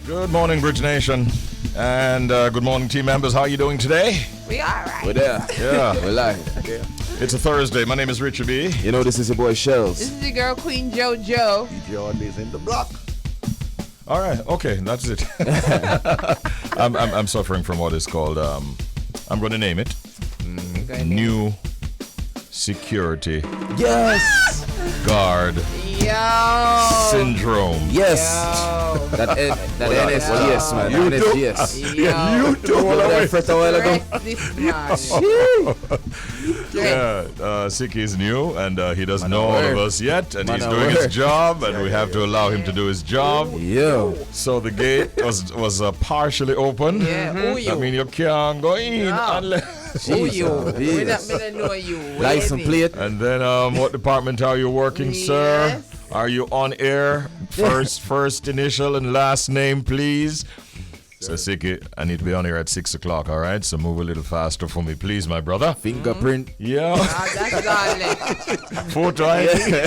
Good morning, Bridge Nation. And good morning, team members. How are you doing today? We all right. We're there. Yeah. We're live. Yeah. It's a Thursday. My name is Richie B. You know, this is your boy Shells. This is your girl, Queen JoJo. DJ is in the block. All right. Okay. That's it. I'm suffering from what is called, I'm going to name it, New Security Yes. Guard Yo. Syndrome. Yes. Yo. That NSGS, man. You That do. NSGS. Yo. You do. That fret a while ago. Press this man. Yeah, Siki is new and he doesn't know all of us yet, and Man, he's I doing work. his job, and we have to allow him to do his job. Yo. So the gate was partially open. Yeah, who I you? mean, you can't go in No. unless. Who you? We Jesus. don't know you. License Wait plate. And then, what department are you working, sir? Yes. Are you on air? First initial and last name, please. So Siki, I need to be on here at 6 o'clock. All right, so move a little faster for me, please, my brother. Fingerprint. Yeah. That's all. Photo ID.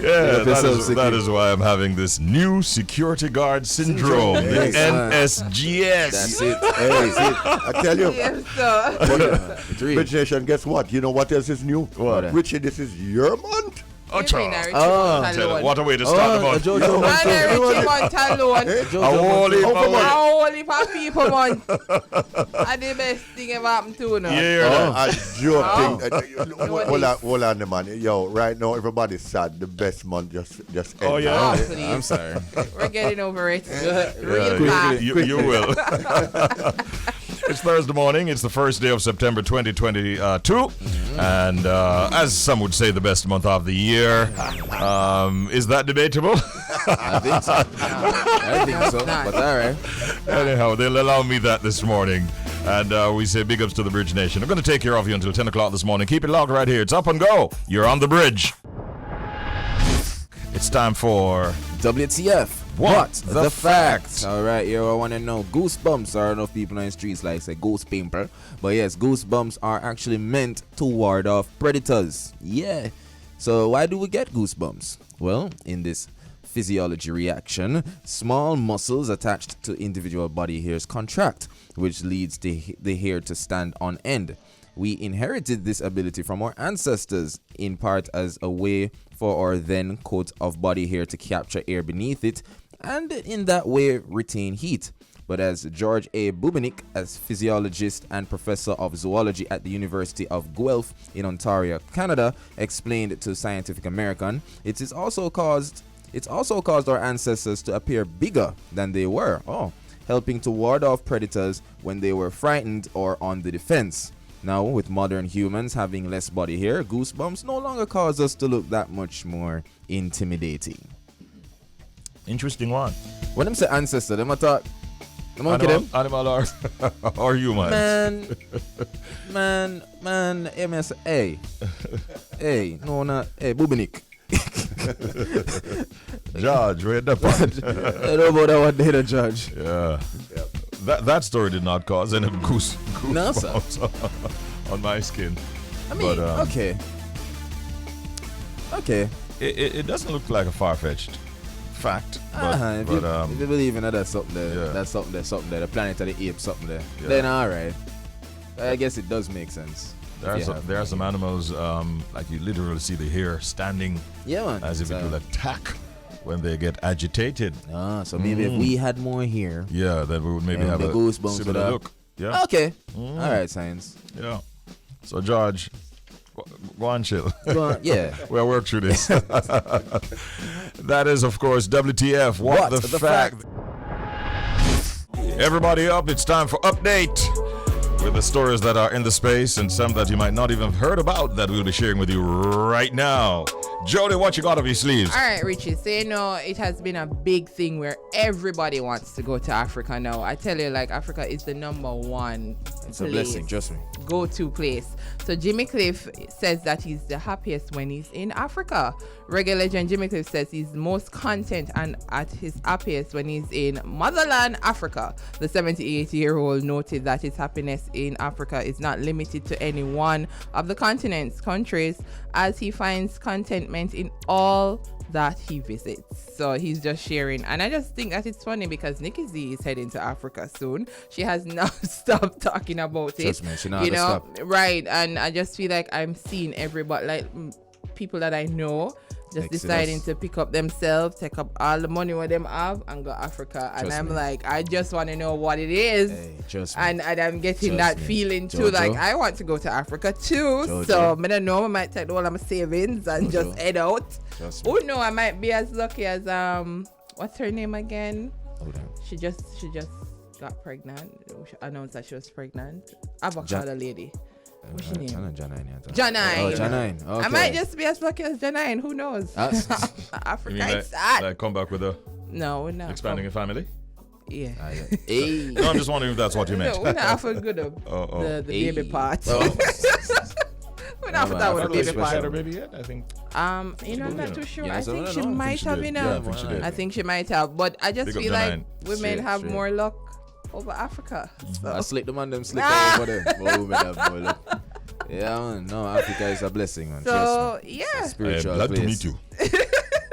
Yeah, that is why I'm having this new security guard syndrome, the Yes, man. NSGS. That's it. Hey, I tell you, Yes, sir. Three. Bridge Nation, guess what? You know what else is new? What? Richie, this is your month. Oh, Give me that child. Richie Oh, Montalone. Tell her, what a way to start the month. Jojo Man, Richie Montalone. Montalone. Holy Oh, come on. Holy for people, man. That's the best thing ever happened to you. Yeah. A joke thing. What Hold on, man. Yo, right now everybody's sad. The best month just Oh, ended. yeah. Oh, please. I'm sorry. We're getting over it. Real Yeah, fast. you will. It's Thursday morning. It's the first day of September 2022. And as some would say, the best month of the year. Is that debatable? I think so. I think so. But all right. Anyhow, they'll allow me that this morning. And we say big ups to the Bridge Nation. I'm going to take care of you until 10 o'clock this morning. Keep it locked right here. It's up and go. You're on the bridge. It's time for WTF What the Fact. All right, yo, I want to know goosebumps. I don't know if people on the streets like say ghost pimple, but yes, goosebumps are actually meant to ward off predators. Yeah. So why do we get goosebumps? Well, in this physiology reaction, small muscles attached to individual body hairs contract, which leads the hair to stand on end. We inherited this ability from our ancestors, in part as a way for our then coat of body hair to capture air beneath it, and in that way retain heat. But as George A. Bubenik, as physiologist and professor of zoology at the University of Guelph in Ontario, Canada, explained to Scientific American, it also caused our ancestors to appear bigger than they were, helping to ward off predators when they were frightened or on the defense. Now, with modern humans having less body hair, goosebumps no longer cause us to look that much more intimidating. Interesting one. When them say ancestor, them I thought, the monkey them? Animal or humans? Man, MS, hey, no, not, hey, Bubenik. Judge, where'd that part? I don't know about that one day, the judge. Yeah. That story did not cause any goosebumps No, sir. on my skin. I mean, But, okay. It doesn't look like a far-fetched fact. If you believe in that, that's something there. Yeah. That's something there. The planet of the apes, something there. Yeah. Then all right. I guess it does make sense. There are some animals, like you literally see the hair standing Yeah, man. as if it will attack when they get agitated. So maybe if we had more here. Yeah, then we would maybe Yeah, have the a goosebumps similar with that. look. Yeah. Okay. All right, science. Yeah. So, George, go on, chill. Go on, yeah. We'll work through this. That is, of course, WTF What the Fact. Everybody up, it's time for Update, with the stories that are in the space and some that you might not even have heard about that we'll be sharing with you right now. Jody, what you got up your sleeves? All right, Richie. So, it has been a big thing where everybody wants to go to Africa now. I tell you, like, Africa is the number one It's a blessing, trust me. go-to place. So Jimmy Cliff says that he's the happiest when he's in Africa. Reggae legend Jimmy Cliff says he's most content and at his happiest when he's in motherland Africa. The 78-year-old noted that his happiness in Africa is not limited to any one of the continent's countries, as he finds contentment in all that he visits. So he's just sharing. And I just think that it's funny because Nikki Z is heading to Africa soon. She has not stopped talking about Trust it. me, she not you gonna know, stop. right. And I just feel like I'm seeing everybody, like people that I know, just Exodus. deciding to pick up themselves, take up all the money what them have, and go Africa. And Trust I'm me. like, I just want to know what it is. Hey, trust me. And I'm getting Trust that me. feeling too. Jojo. Like, I want to go to Africa too. Jojo. So, I don't know, I might take all of my savings and Jojo. just head out. Trust me. Oh no, I might be as lucky as what's her name again? Hold on. She just got pregnant. She announced that she was pregnant. Avocado lady. What's her name? Janine. Janine. Oh, Janine. Okay. I might just be as lucky as Janine. Who knows? You Africa mean is sad. like come back with a No, we're not. expanding a family? Yeah. Ah, yeah. Hey. No, I'm just wondering if that's what you meant. No, we're not after good of the Hey. baby part. Oh. We're not after man, that I with thought the it was baby special. part. Had a baby yet? I think. You know, I'm not too sure. Yeah, I so think I she don't know. might she have did. enough. Yeah, I think she did. I think she might have, but I just Big up feel like Janine. women Straight, have straight. more luck over Africa. So. I slick the man them slick over there. Oh, man, have more luck. Yeah, man. No, Africa is a blessing, man. So Trust me. yeah, I am Spiritual glad to place. meet you.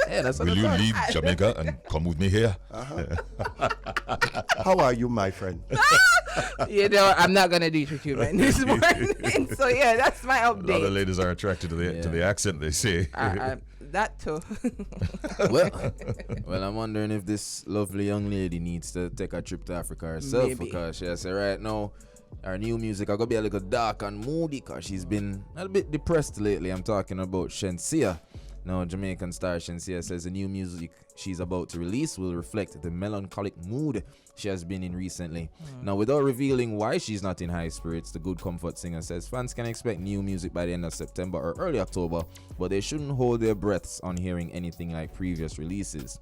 Yeah, that's what Will I'm you saying. leave Jamaica and come with me here? How are you, my friend? you know, I'm not gonna do treatment this morning. So yeah, that's my A lot of update. ladies are attracted to the accent. They say. That too. Well, I'm wondering if this lovely young lady needs to take a trip to Africa herself, Maybe. because she said right now her new music are gonna be a little dark and moody because she's been a little bit depressed lately. I'm talking about Shensia. Now, Jamaican star Shensia says the new music she's about to release will reflect the melancholic mood she has been in recently. Now, without revealing why she's not in high spirits, the Good Comfort singer says fans can expect new music by the end of September or early October, but they shouldn't hold their breaths on hearing anything like previous releases.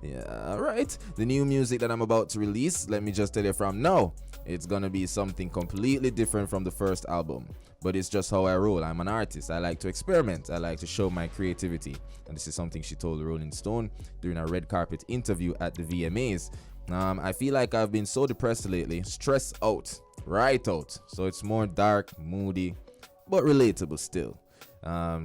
Yeah, right. The new music that I'm about to release, let me just tell you from now, it's gonna be something completely different from the first album. But it's just how I roll. I'm an artist. I like to experiment. I like to show my creativity. And this is something she told Rolling Stone during a red carpet interview at the VMAs. I feel like I've been so depressed lately, stressed out, right out. So it's more dark, moody, but relatable still.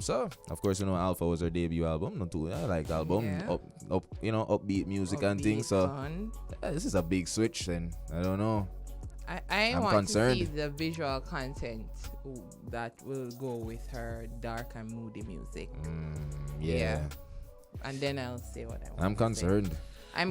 So of course, you know, Alpha was her debut album. Not too, I like the album, Yeah. upbeat music and things. So Fun. yeah, this is a big switch, and I don't know. I I'm want concerned. to see the visual content that will go with her dark and moody music. Yeah, And then I'll say what I want. I'm concerned. I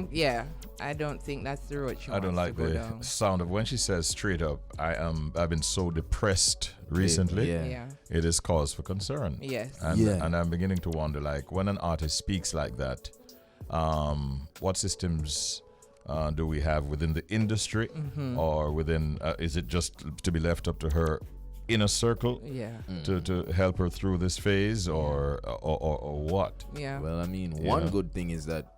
don't think that's the road she I don't like wants to go the down. sound of when she says straight up. I've been so depressed recently. Yeah. Yeah. It is cause for concern. Yes. And, Yeah. and I'm beginning to wonder, like, when an artist speaks like that, what systems do we have within the industry, or within? Is it just to be left up to her inner circle Yeah. to help her through this phase, or what? Yeah. Well, I mean, Yeah. one good thing is that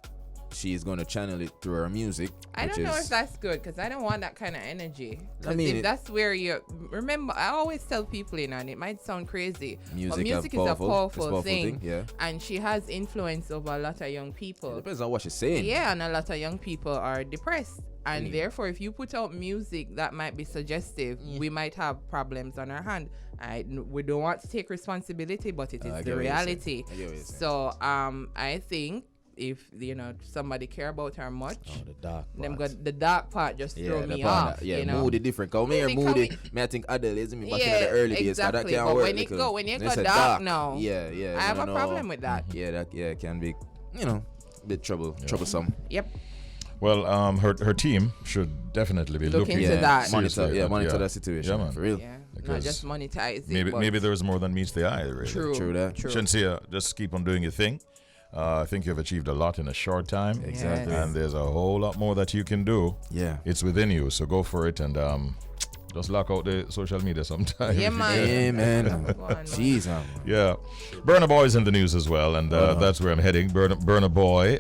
she is going to channel it through her music. I which don't know is- if that's good because I don't want that kind of energy. I 'Cause mean, if that's where you remember, I always tell people, and it might sound crazy, but Music music have is a powerful- powerful it's powerful thing, thing, yeah. and she has influence over a lot of young people. It depends on what she's saying. Yeah, and a lot of young people are depressed. And Mm. therefore, if you put out music that might be suggestive, we might have problems on our hand. We don't want to take responsibility, but it I is get the what you're saying. reality. I get what you're saying. So, I think if somebody care about her much, Oh, the dark them part. got the dark part just throw the me part off. that- yeah, you know? moody different. Come here, Moody, come moody. in- Me, I think Adele is me back in Yeah, the early days. 'cause that exactly. can't But work when it little. go- when you They go said dark now, Yeah. I have you a know. problem with that. Yeah, that can be, a bit troublesome. Yep. Well, her team should definitely be Look looking into that. seriously Monitor, at that, monitor that situation. Yeah, man. For real. Yeah. Not Because just monetize it. Maybe but there's more than meets the eye. Really. True. that. True. Shensia, just keep on doing your thing. I think you've achieved a lot in a short time. Exactly. Yes. And there's a whole lot more that you can do. Yeah. It's within you, so go for it and just lock out the social media sometime. Yeah, man. Yeah, man. Go on, man. Jeez, man. Yeah. Burna Boy's in the news as well, and that's where I'm heading. Burna Boy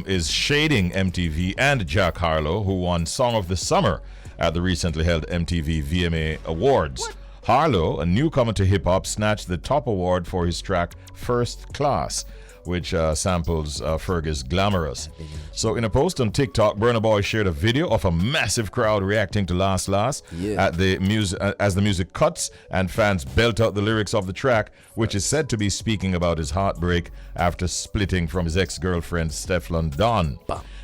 is shading MTV and Jack Harlow, who won Song of the Summer at the recently held MTV VMA Awards. Harlow, a newcomer to hip-hop, snatched the top award for his track First Class. which samples Fergie's Glamorous. So in a post on TikTok, Burna Boy shared a video of a massive crowd reacting to Last Last at the as the music cuts and fans belt out the lyrics of the track, which is said to be speaking about his heartbreak after splitting from his ex-girlfriend Stefflon Don.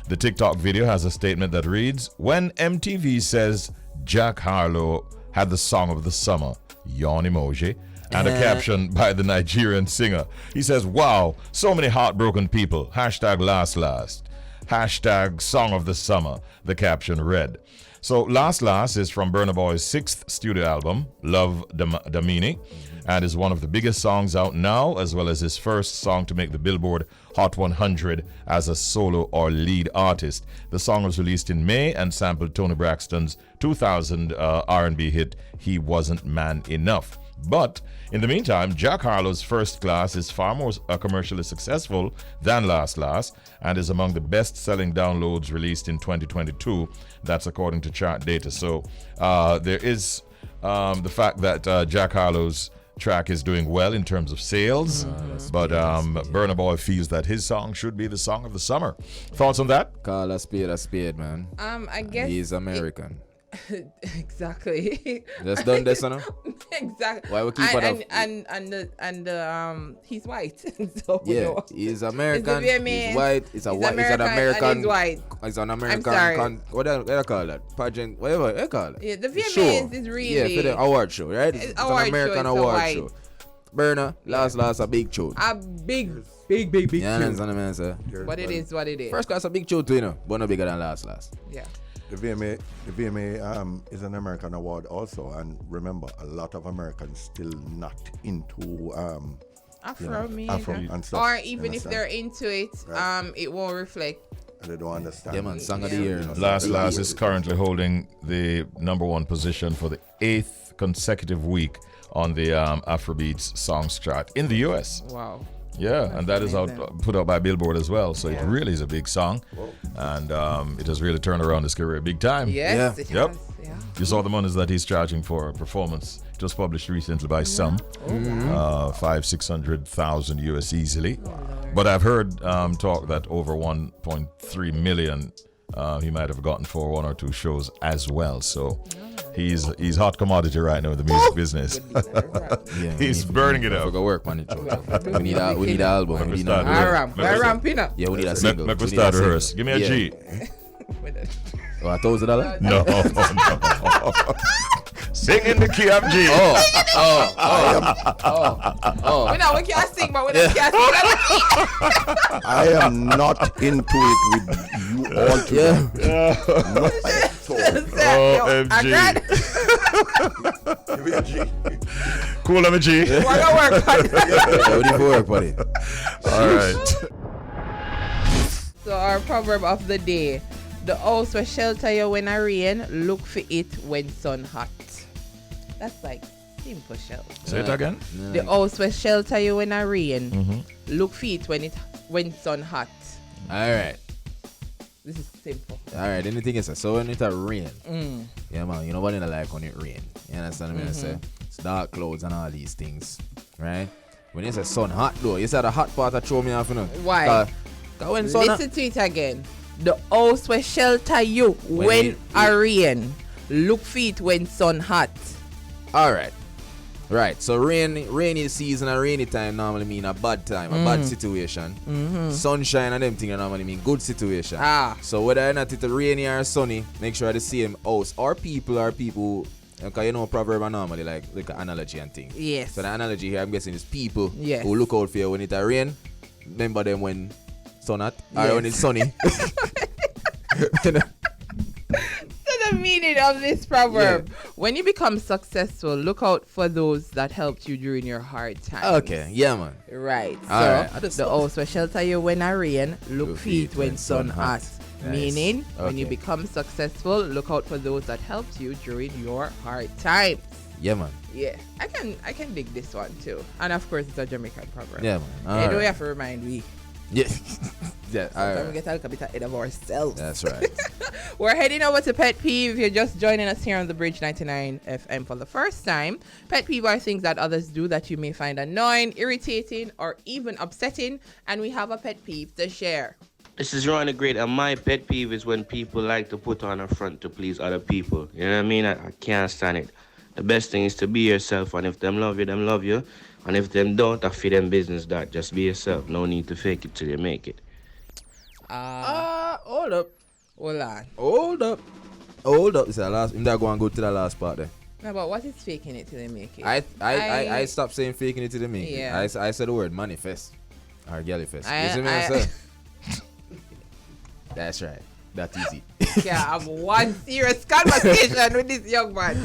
The TikTok video has a statement that reads, "When MTV says Jack Harlow had the song of the summer," yawn emoji, and a caption by the Nigerian singer. He says, "Wow, so many heartbroken people. Hashtag Last Last. Hashtag Song of the Summer," the caption read. So Last Last is from Burna Boy's 6th studio album, Love Damini, and is one of the biggest songs out now, as well as his first song to make the Billboard Hot 100 as a solo or lead artist. The song was released in May and sampled Toni Braxton's 2000 R&B hit, He Wasn't Man Enough. But in the meantime, Jack Harlow's First Class is far more commercially successful than Last Last and is among the best-selling downloads released in 2022. That's according to chart data. So there is the fact that Jack Harlow's track is doing well in terms of sales, but Burna Boy feels that his song should be the song of the summer. Thoughts on that? Call a spade, man. I guess He's American. Exactly. Just done this, you know? Exactly. Why we keep it up? And he's white. So he's American. VMA, he's white. He's an American. And he's white. He's an American. I'm sorry. What do you call that? Pageant. Whatever they call it. Yeah, the VMA is really for the award show, right? It's an American award show. Burna, last a big show. A big Yeah, show. understand man, sir. But it is what it is. First class a big show too, you know, but no bigger than last. Yeah. The VMA is an American award also, and remember, a lot of Americans still not into Afro and stuff. or even if they're into it, it won't reflect. And they don't understand. Yeah, man, song of the year. Last is currently holding the #1 position for the 8th consecutive week on the Afrobeats songs chart in the US. Wow. Yeah, and that is put out by Billboard as well. So Yeah. it really is a big song. And it has really turned around his career big time. Yes, it Yep. has. Yeah. You saw the monies that he's charging for a performance. It was published recently by some. 500,000-600,000 US easily. But I've heard talk that over 1.3 million he might have gotten for 1 or 2 shows as well. So he's hot commodity right now in the music business. He's burning it We up. go work on it, we need an album. We need start We're ramping up. Yeah, we need a single. Make We me need start a single. rehearse. Give me a G. Oh, $1,000? No, no. Sing in the key of G. We can't sing, but we can't sing. I am not into it with you all together. Not at all. OMG. Give me a G. Cool, let me G. We're gonna work on it. Yeah, we need to work on it. All right. So our proverb of the day: the house will shelter you when it rain. Look for it when sun hot. That's like simple shell. Say it again. The house will shelter you when it rain. Look for it when sun hot. All right. This is simple. All right, anything is so when it rain. Yeah, man, you know what I like when it rain. You understand what I say? It's dark clouds and all these things, right? When you say sun hot though, you said the hot part that throw me off, you know. Why? Cause when sun Listen to it again. The house will shelter you when it rain. Look for it when sun hot. All right. Right, so rainy season and rainy time normally mean a bad time, a bad situation. Sunshine and them things normally mean good situation. So whether or not it's rainy or sunny, make sure the same house or people because you know proverb are normally like an analogy and things. Yes. So the analogy here I'm guessing is people Yes. who look out for you when it rain. Remember them when sun hot or when it's sunny. The meaning of this proverb: when you become successful, look out for those that helped you during your hard times. Okay, yeah man. Right. Alright. So the house will shelter you when it rain. Look for it when sun hot. Nice. Meaning, when you Okay. become successful, look out for those that helped you during your hard times. Yeah man. Yeah, I can dig this one too. And of course, it's a Jamaican proverb. Yeah man. You know, Alright. we have to remind we Yeah. Yeah. Sometimes we get a little bit ahead of ourselves. That's right. We're heading over to Pet Peeve. If you're just joining us here on the Bridge 99 FM for the first time, Pet Peeve are things that others do that you may find annoying, irritating, or even upsetting. And we have a pet peeve to share. This is Ron the Great, and my pet peeve is when people like to put on a front to please other people. You know what I mean? I can't stand it. The best thing is to be yourself, and if them love you, them love you. And if them don't, I feed them business that. Just be yourself. No need to fake it till you make it. Hold up. Hold on. Hold up. It's the last. I'm not going to go to the last part there. No, but what is faking it till they make it? I stopped saying faking it till they make it. Yeah. I said the word manifest. Or gallifest. You see me? That's right. That easy. Yeah, I have one serious conversation with this young man.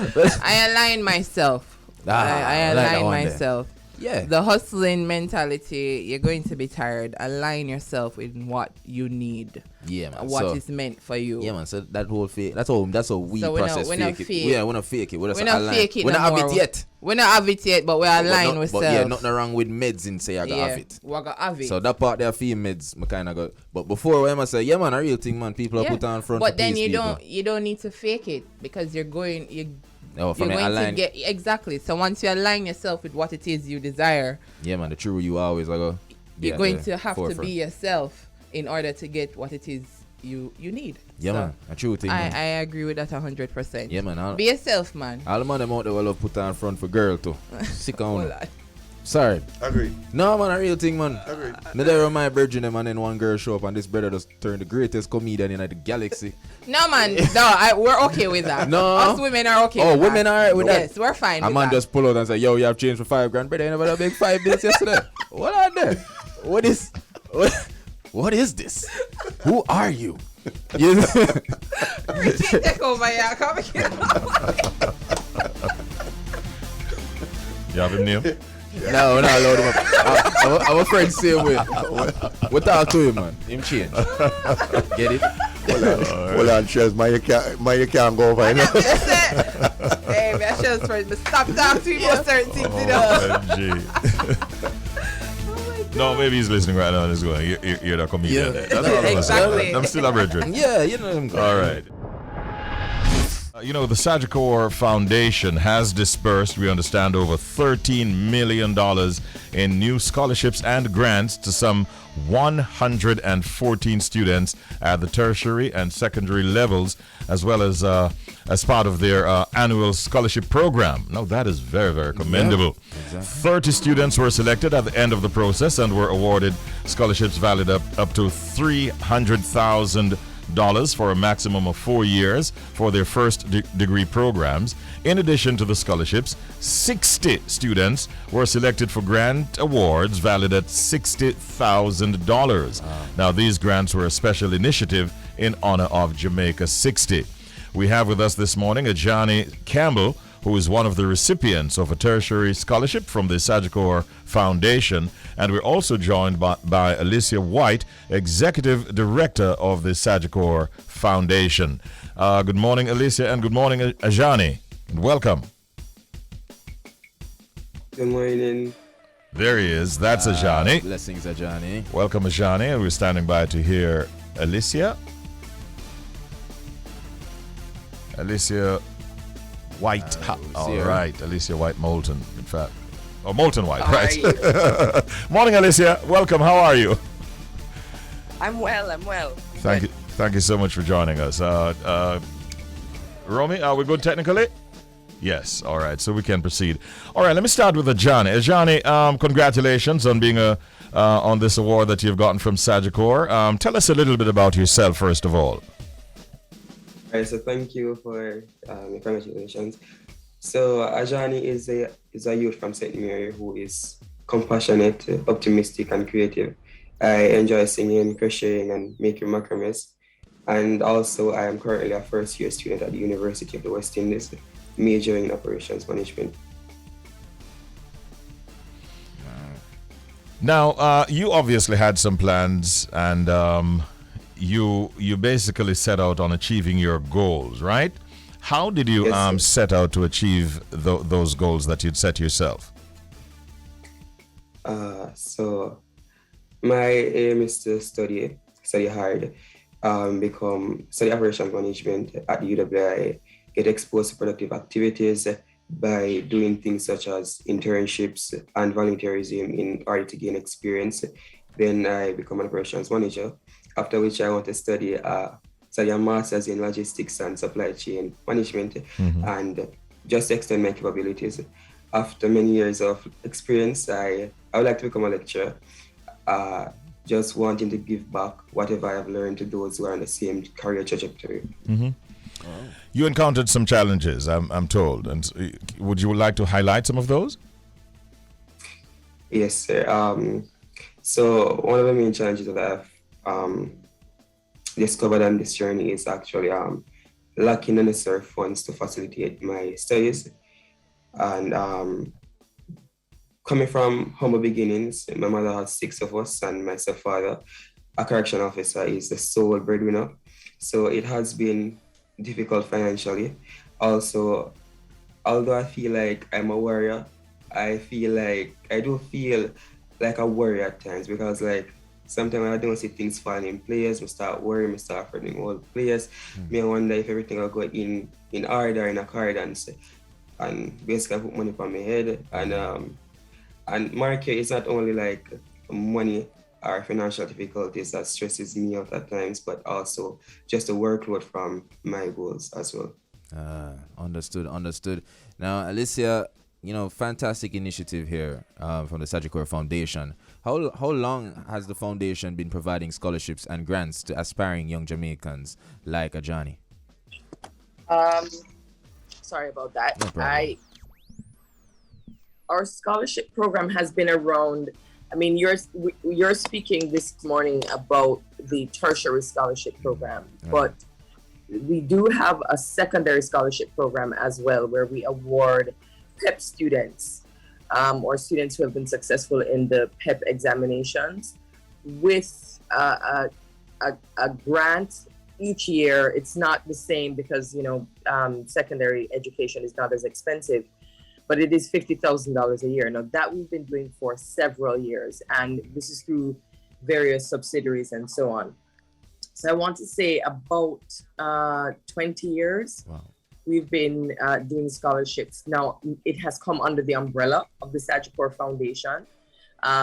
I align myself. I align myself. Yeah. The hustling mentality, you're going to be tired. Align yourself with what you need. Yeah, man. What is meant for you. Yeah, man. So that whole fake. That's how we So process we're not fake it. fake. Yeah, we're not fake it. We're not fake it. We're not have it yet. We're not have it yet, but we're aligned with self. But yeah, nothing wrong with meds and say I got have it. We got have it. So that part there for meds, I kind of got. But before when I say, yeah, man, a real thing, man. People are put on front. But then you don't need to fake it because you're going to get exactly. So once you align yourself with what it is you desire, yeah, man, the true you always go. You're going to have to be yourself in order to get what it is you need. Yeah, so man, a true thing. I agree with that 100%. Yeah, man. Be yourself, man. All the man them out there will put on front for girl too. Sick on. Hold on. Sorry. Agree. No, man, a real thing, man. Agree. Me there with my virgin them and then one girl show up and this brother just turned the greatest comedian in the galaxy. No, man. We're okay with that. No. Us women are okay with that. Women are alright with that? Yes, we're fine A with man that. just pull out and say, yo, you have changed for $5,000. Brother, you never done make 5 minutes yesterday. What are there? What is this? Who are you? Richie, take over here. Come here. You have him, Neil? No, we're not allowed him up. I'm afraid same way. We talk to him, man. Him change. Get it? Hold on, Shells. You can't go over. Hey, man, Shells friend, but stop talking to me about certain things, you know. OMG. No, maybe he's listening right now and he's going, you're the comedian. Yeah. That's what I'm Exactly. saying. I'm still a brethren. Yeah, you know him. All right. The Sagicor Foundation has disbursed, we understand, over $13 million in new scholarships and grants to some 114 students at the tertiary and secondary levels, as well as part of their annual scholarship program. Now, that is very, very commendable. Yeah, exactly. 30 students were selected at the end of the process and were awarded scholarships valued up to $300,000 for a maximum of 4 years for their first degree programs. In addition to the scholarships, 60 students were selected for grant awards valued at $60,000. Now, these grants were a special initiative in honor of Jamaica 60. We have with us this morning Ajani Campbell, who is one of the recipients of a tertiary scholarship from the Sagicor Foundation. And we're also joined by Alysia White, Executive Director of the Sagicor Foundation. Good morning, Alysia, and good morning, Ajani. And welcome. Good morning. There he is. That's Ajani. Blessings, Ajani. Welcome, Ajani. And we're standing by to hear Alysia. Alysia White. All right. Alysia White Moulton, in fact. Oh, Moulton White, right. Morning, Alysia. Welcome. How are you? I'm well. Thank you so much for joining us. Romy, are we good technically? Yes. All right. So we can proceed. All right. Let me start with Ajani. Ajani, congratulations on being on this award that you've gotten from Sagicor. Tell us a little bit about yourself, first of all. All right, so thank you for your congratulations. So Ajani is a youth from St. Mary who is compassionate, optimistic, and creative. I enjoy singing, crocheting, and making macrames. And also, I am currently a first-year student at the University of the West Indies, majoring in operations management. Now, you obviously had some plans, and you basically set out on achieving your goals, right? How did you Yes, set out to achieve those goals that you'd set yourself? So My aim is to study hard, study operations management at UWI, get exposed to productive activities by doing things such as internships and volunteerism in order to gain experience. Then I become an operations manager, after which I want to study a master's in logistics and supply chain management and just extend my capabilities. After many years of experience, I would like to become a lecturer, just wanting to give back whatever I have learned to those who are on the same career trajectory. You encountered some challenges, I'm told, and would you like to highlight some of those? Yes, sir. So one of the main challenges that I've discovered on this journey is actually lacking the necessary funds to facilitate my studies. And coming from humble beginnings, my mother had 6 of us, and my stepfather, a correction officer, is the sole breadwinner. So it has been difficult financially. Also, although I feel like I'm a warrior, I do feel like a warrior at times, because like sometimes I don't see things falling in place, I start worrying, I start hurting all players. I wonder if everything will go in order, in accordance. And basically I put money on my head. And market is not only like money or financial difficulties that stresses me out at times, but also just the workload from my goals as well. Understood. Now, Alysia, fantastic initiative here from the Sagicor Foundation. How long has the foundation been providing scholarships and grants to aspiring young Jamaicans like Ajani? Sorry about that. No problem. Our scholarship program has been around. I mean, you're speaking this morning about the tertiary scholarship program, but we do have a secondary scholarship program as well, where we award PEP students or students who have been successful in the PEP examinations with a grant each year. It's not the same because, secondary education is not as expensive, but it is $50,000 a year. Now that we've been doing for several years, and this is through various subsidiaries and so on. So I want to say about 20 years. Wow. We've been doing scholarships. Now it has come under the umbrella of the Sagicor Foundation.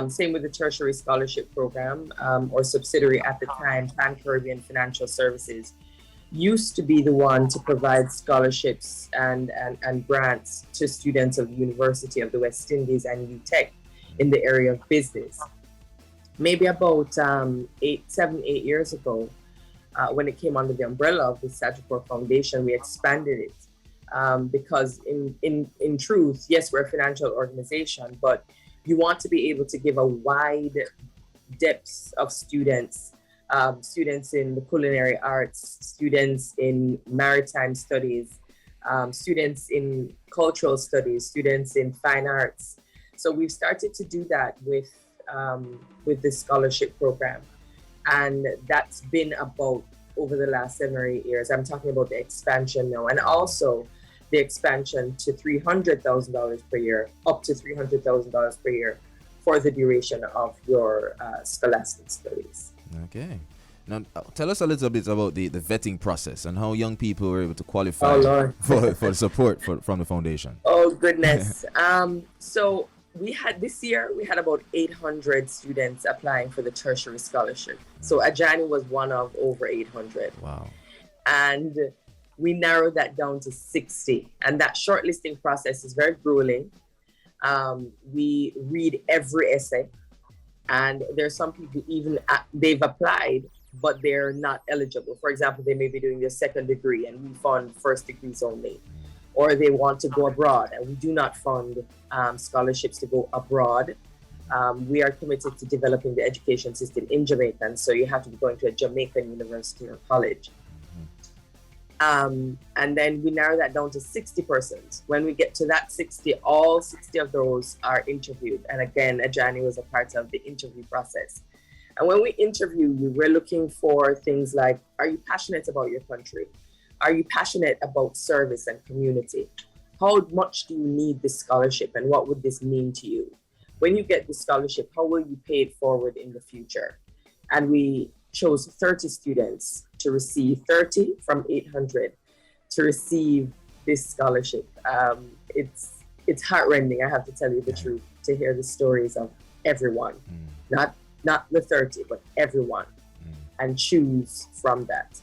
Same with the tertiary scholarship program, or subsidiary at the time, Pan Caribbean Financial Services used to be the one to provide scholarships and grants to students of the University of the West Indies and UTech in the area of business. Maybe about 7, 8 years ago, when it came under the umbrella of the Sagicor Foundation, we expanded it because in truth, yes, we're a financial organization, but you want to be able to give a wide depth of students in the culinary arts, students in maritime studies, students in cultural studies, students in fine arts. So we've started to do that with the scholarship program. And that's been about over the last 7 or 8 years. I'm talking about the expansion now, and also the expansion to $300,000 per year, up to $300,000 per year for the duration of your scholastic studies. Okay. Now, tell us a little bit about the vetting process and how young people were able to qualify for support from the foundation. Oh, goodness. So this year, we had about 800 students applying for the tertiary scholarship. So Ajani was one of over 800. Wow. And we narrowed that down to 60. And that shortlisting process is very grueling. We read every essay. And there's some people they've applied, but they're not eligible. For example, they may be doing their second degree and we fund first degrees only. Or they want to go abroad and we do not fund scholarships to go abroad. We are committed to developing the education system in Jamaica. And so you have to be going to a Jamaican university or college. And then we narrow that down to 60 persons. When we get to that 60, all 60 of those are interviewed. And again, Ajani was a part of the interview process. And when we interview you, we're looking for things like, are you passionate about your country? Are you passionate about service and community? How much do you need this scholarship and what would this mean to you? when you get the scholarship, how will you pay it forward in the future? And we chose 30 students to receive 30 from 800 to receive this scholarship. It's heartrending, I have to tell you the truth, to hear the stories of everyone, not the 30, but everyone, and choose from that.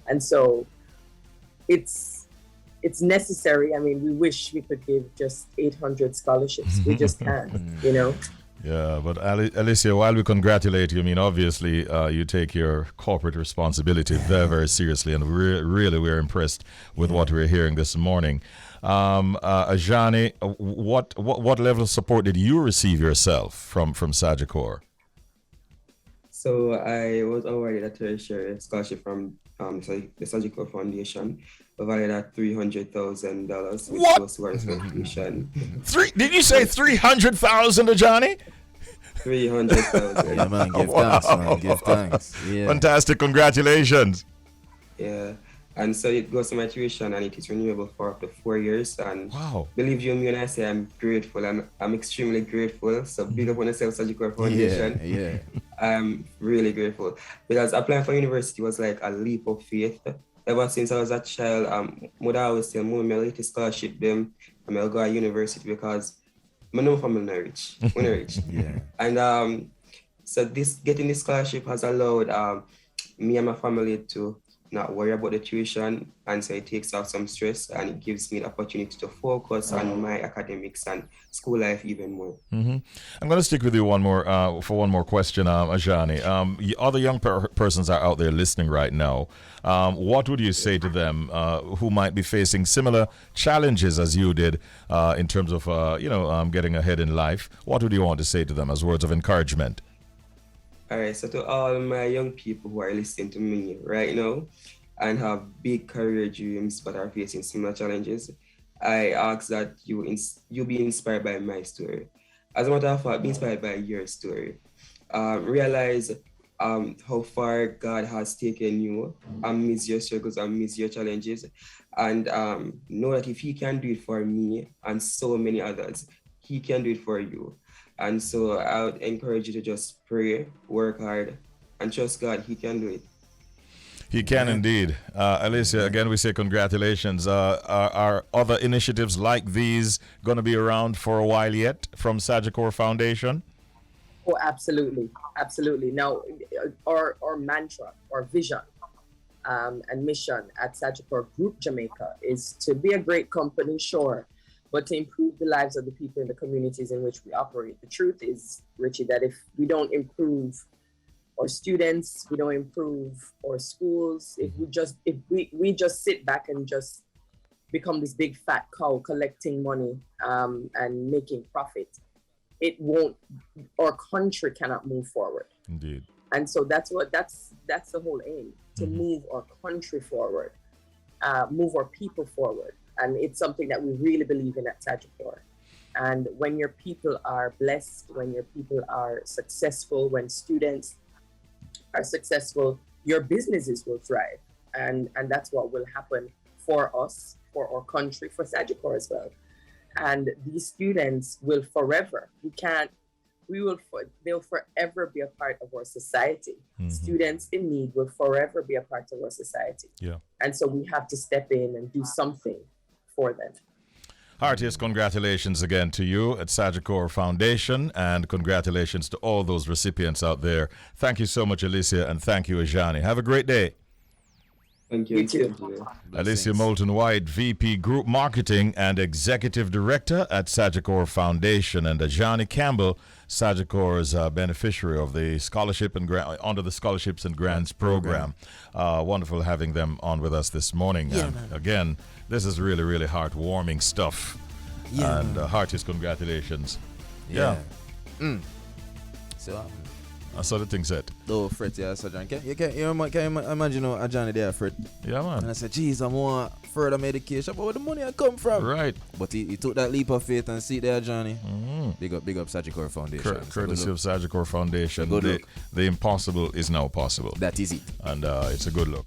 And so it's necessary. I mean, we wish we could give just 800 scholarships. We just can't, you know. Yeah, but Alysia, while we congratulate you, I mean, obviously, you take your corporate responsibility very, very seriously, and we're impressed with what we're hearing this morning. Ajani, what level of support did you receive yourself from Sagicor? So I was awarded a tertiary scholarship from the Sagikor Foundation, provided at $300,000, which What? was towards my tuition. Did you say 300,000, Ajani? 300,000. Yeah, man, give thanks, man. Give thanks. Yeah. Fantastic, congratulations. Yeah. And so it goes to my tuition, and it is renewable for up to 4 years. And Wow. believe you me when I say I'm grateful. I'm extremely grateful. So big up on yourself, Sagikor Foundation. Yeah. I'm really grateful, because applying for university was like a leap of faith. Ever since I was a child, mother always tell me, my little scholarship them, and I'll go to university, because I know I'm not rich. When rich. Yeah. And so getting this scholarship has allowed me and my family to not worry about the tuition, and so it takes off some stress, and it gives me the opportunity to focus on my academics and school life even more. I'm going to stick with you for one more question, Ajani. Other young persons are out there listening right now. What would you say to them who might be facing similar challenges as you did in terms of getting ahead in life? What would you want to say to them as words of encouragement? All right, so to all my young people who are listening to me right now and have big career dreams but are facing similar challenges, I ask that you be inspired by my story. As a matter of fact, be inspired by your story. Realize how far God has taken you amidst your struggles, amidst your challenges, and know that if He can do it for me and so many others, He can do it for you. And so I would encourage you to just pray, work hard, and trust God. He can do it. He can indeed. Alysia, again, we say congratulations. Are other initiatives like these going to be around for a while yet from Sagicor Foundation? Oh, absolutely. Absolutely. Now, our mantra, our vision, and mission at Sagicor Group Jamaica is to be a great company, sure, but to improve the lives of the people in the communities in which we operate. The truth is, Richie, that if we don't improve our students, we don't improve our schools, if we just sit back and just become this big fat cow collecting money and making profit, our country cannot move forward. Indeed. And so that's the whole aim, to move our country forward, move our people forward. And it's something that we really believe in at Sagicor. And when your people are blessed, when your people are successful, when students are successful, your businesses will thrive. And that's what will happen for us, for our country, for Sagicor as well. And these students will forever, they'll forever be a part of our society. Students in need will forever be a part of our society. Yeah. And so we have to step in and do something for them. Heartiest congratulations again to you at Sagicor Foundation, and congratulations to all those recipients out there. Thank you so much, Alysia, and thank you, Ajani. Have a great day. Thank you. You too. Alysia White, VP Group Marketing and Executive Director at Sagicor Foundation, and Ajani Campbell, Sagicor's beneficiary of the scholarship and under the scholarships and grants program. Wonderful having them on with us this morning. Yeah, and man. again, this is really, really heartwarming stuff. Yeah, and man. heartiest congratulations. Yeah. So, I saw the thing said. though fret, yeah, so John, can you imagine Ajani there fret? Yeah, man. And I said, geez, I want further medication, but where the money I come from? Right. But he took that leap of faith and see there, Johnny. Big up Sagicor Foundation. Courtesy of Sagicor Foundation. Good look. The impossible is now possible. That is it. And it's a good look.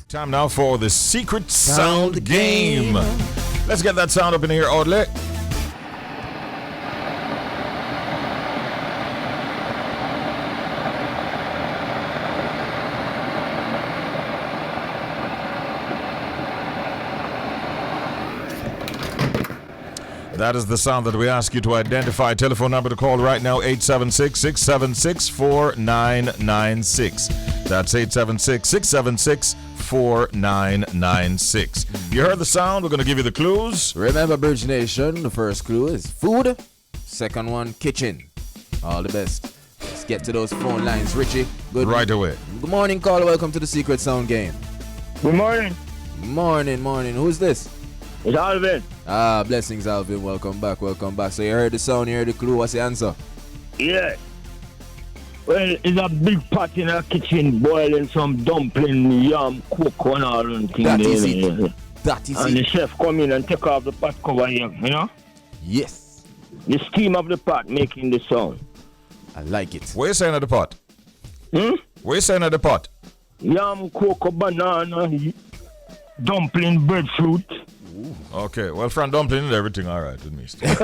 Time now for the Secret Sound Game. Let's get that sound up in here, Audley. That is the sound that we ask you to identify. Telephone number to call right now, 876-676-4996. That's 876-676-4996. You heard the sound. We're going to give you the clues. Remember, Bridge Nation, the first clue is food. Second one, kitchen. All the best. Let's get to those phone lines. Richie, good Right away. Good morning, caller. Welcome to the Secret Sound Game. Good morning. Morning. Who's this? It's Alvin. Blessings, Alvin. Welcome back. So you heard the sound, you heard the clue. What's the answer? Yeah. Well, it's a big pot in a kitchen boiling some dumpling, yam, cocoa and all them things. That is it. And the chef come in and take off the pot cover here, you know? Yes. The steam of the pot making the sound. I like it. What are you saying at the pot? Hmm? What are you saying at the pot? Yam, cocoa, banana, dumpling, breadfruit. Okay, well, Fran Dumpling and everything all right with me still.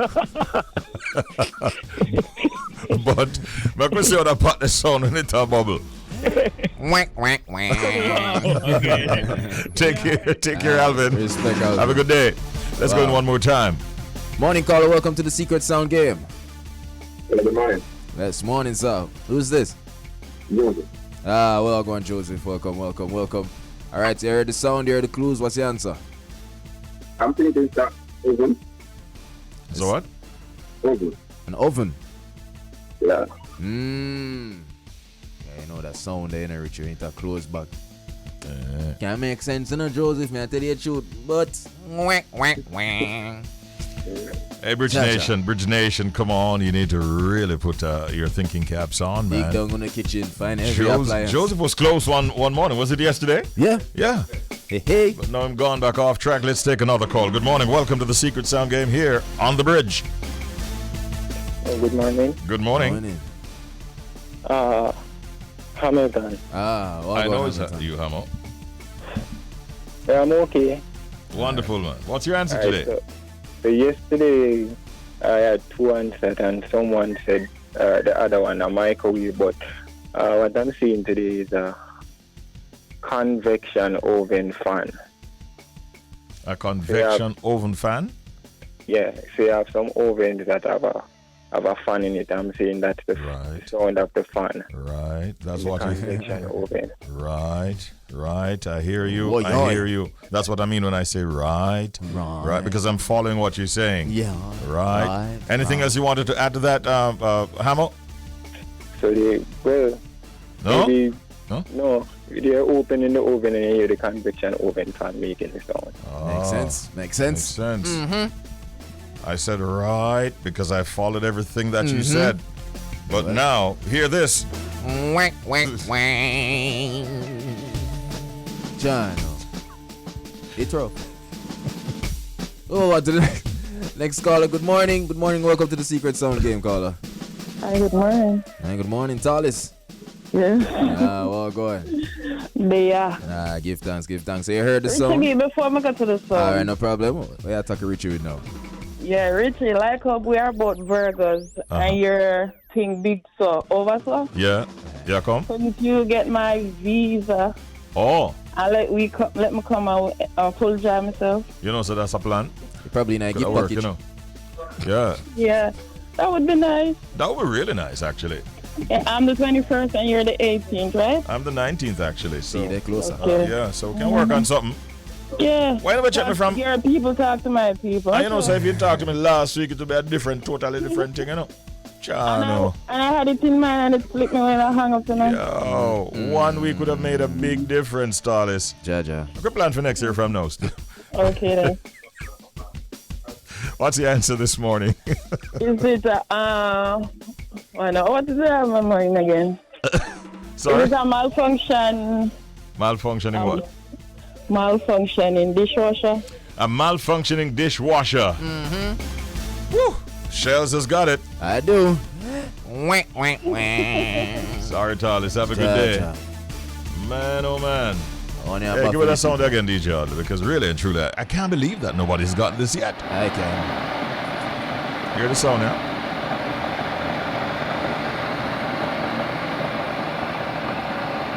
But I can see how that pot is sound when it's a bubble. Take care, Alvin. Respect, Alvin. Have a good day. Let's go in one more time. Morning, caller. Welcome to the Secret Sound Game. Good morning. That's morning, sir. Who's this? Joseph. Well, go on, Joseph. Welcome. All right, you heard the sound, you heard the clues. What's the answer? I'm thinking that oven. So what? Oven. An oven. Yeah. Yeah, you know that sound there, Richie. Ain't that close back. Can't make sense, you know, Joseph. Man, I tell you the truth, but Hey, Bridge Nation, come on. You need to really put your thinking caps on, man. dig down on the kitchen, find every appliance. Joseph was close one morning. Was it yesterday? Yeah. Hey. But now I'm gone back off track. Let's take another call. Good morning. Welcome to the Secret Sound Game here on the bridge. Good morning. Good morning. Hamilton. I know it's you, Hamo. Yeah, I'm okay. Wonderful, man. What's your answer today? So yesterday, I had two answers, and someone said the other one, a microwave. But what I'm seeing today is a convection oven fan. A convection oven fan? Yeah, so you have some ovens that have a fan in it. I'm saying that's the sound of the fan. Right. That's what you convection oven. Right. I hear you. I hear you. That's what I mean when I say right. Because I'm following what you're saying. Yeah. Right. Anything else you wanted to add to that, Hamo? So No? No. They're opening the oven and you hear the convection oven fan making the sound. Makes sense. Mm-hmm. I said right because I followed everything that you said. But now, hear this. John. It's rough. On to the next caller. Good morning. Welcome to the Secret Sound Game, caller. Hi, good morning. Hi, good morning, Talis. Yes. Well, go ahead. Yeah. Give thanks. So you heard the song? Richie, before I get to the song. All right, no problem. We are talking Richie with now. Yeah, Richie, like how we are both Virgos and your thing big so over so. Yeah, come. Couldn't you get my visa? Oh. And let me come out full drive myself. You know, so that's a plan. You probably not get work, you know. Yeah. Yeah, that would be nice. That would be really nice, actually. Yeah, I'm the 21st and you're the 18th, right? I'm the 19th, actually. So they're closer. Yeah, so we can work on something. Yeah. Why never check me from? Your people talk to my people. You know, so if you talk to me last week, it would be a totally different thing, you know. And I had it in mind and it split me when I hung up tonight. Yo, 1 week would have made a big difference, Talis. Jaja. Good plan for next year from now. Okay then. What's the answer this morning? Is it what is it on my mind again? Sorry? Is it a malfunction? Malfunctioning what? Malfunctioning dishwasher. A malfunctioning dishwasher. Mm-hmm. Woo! Shells has got it. I do. Sorry, Talis. Have a good day. Man, oh man. Hey, give me that sound again, DJ Audley, because really and truly, I can't believe that nobody's got this yet. I can. Hear the sound now?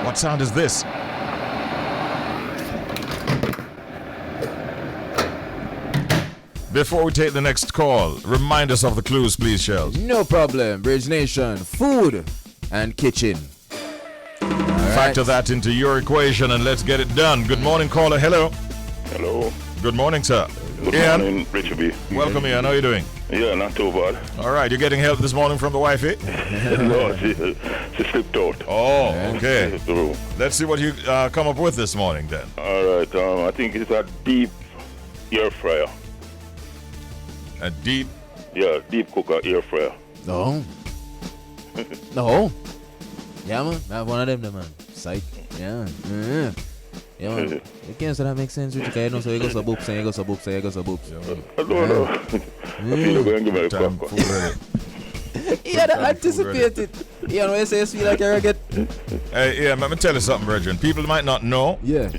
What sound is this? Before we take the next call, remind us of the clues, please, Shells. No problem. Bridge Nation, food and kitchen. Factor that into your equation and let's get it done. Good morning, caller. Hello. Hello. Good morning, sir. Good Ian. morning, Richie. Welcome, Ian. How are you doing? Yeah, not too bad. All right. You're getting help this morning from the wifey? No, she slipped out. Oh, okay. Let's see what you come up with this morning, then. All right. I think it's a deep air fryer. A deep? Yeah, deep cooker air fryer. No. No. Yeah, man. I have one of them, man. Psych. Yeah. Yeah, man. You can't say that makes sense, Richie. You know, so you go some boops and you go some boops and you go some boops. I don't know. I feel you're going to give me a cracker. Yeah, that anticipated. You know, you say you feel like you're going to get. Hey, yeah, let me tell you something, Brethren. People might not know. Yeah.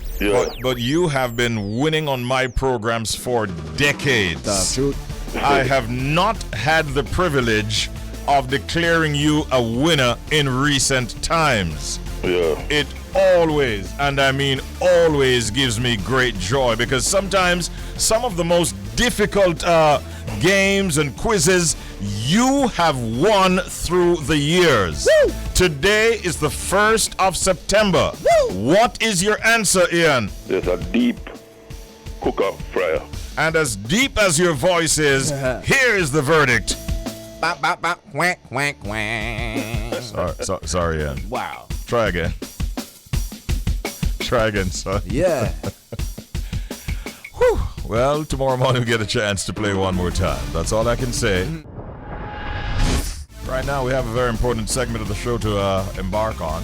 But you have been winning on my programs for decades. That's true. I have not had the privilege of declaring you a winner in recent times. Yeah. It always, and I mean always, gives me great joy because sometimes some of the most difficult games and quizzes you have won through the years. Woo! Today is the 1st of September. Woo! What is your answer, Ian? There's a deep cooker fryer. And as deep as your voice is, here is the verdict. Bop, bop, bop, whack, whack, whack. Sorry, Ian. Wow. Try again. Try again, son. Yeah. Whew. Well, tomorrow morning we get a chance to play one more time. That's all I can say. Right now we have a very important segment of the show to embark on,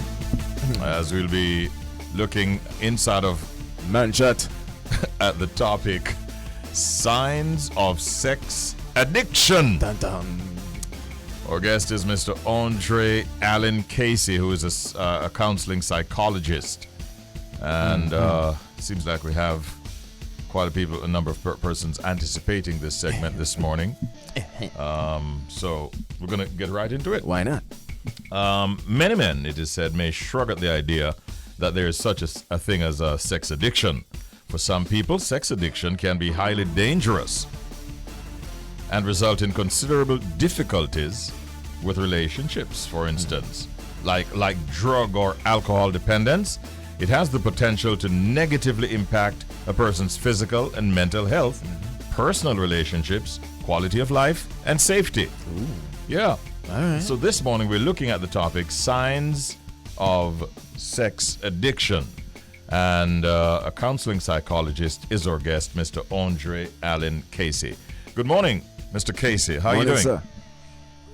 as we'll be looking inside of Manchat at the topic signs of sex addiction. Dun, dun. Our guest is Mr. Andre Allen Casey, who is a counseling psychologist. And seems like we have quite a number of persons anticipating this segment this morning. So we're going to get right into it. Why not? Many men, it is said, may shrug at the idea that there is such a thing as a sex addiction. For some people, sex addiction can be highly dangerous and result in considerable difficulties with relationships, for instance. Like drug or alcohol dependence, it has the potential to negatively impact a person's physical and mental health, personal relationships, quality of life, and safety. Ooh. Yeah. All right. So this morning we're looking at the topic signs of sex addiction. And a counseling psychologist is our guest, Mr. Andre Allen Casey. Good morning, Mr. Casey. How are you doing? Sir.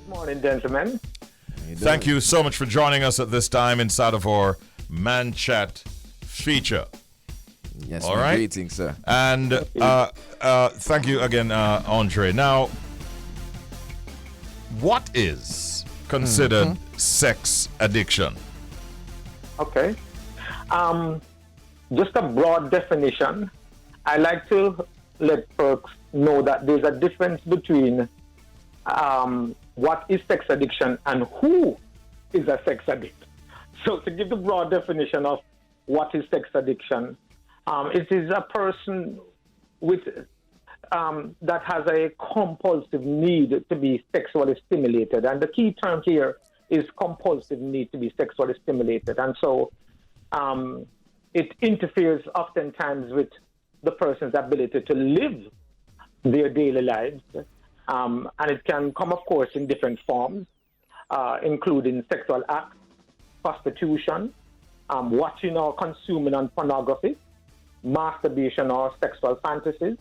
Good morning, gentlemen. Thank you so much for joining us at this time inside of our Man Chat feature. Yes, all right. Greetings, sir. And thank you again, Andre. Now, what is considered sex addiction? Okay. Just a broad definition. I like to let folks know that there's a difference between what is sex addiction and who is a sex addict. So to give the broad definition of what is sex addiction, it is a person with that has a compulsive need to be sexually stimulated. And the key term here is compulsive need to be sexually stimulated. And so it interferes oftentimes with the person's ability to live their daily lives. And it can come, of course, in different forms, including sexual acts, prostitution, watching or consuming on pornography, masturbation or sexual fantasies,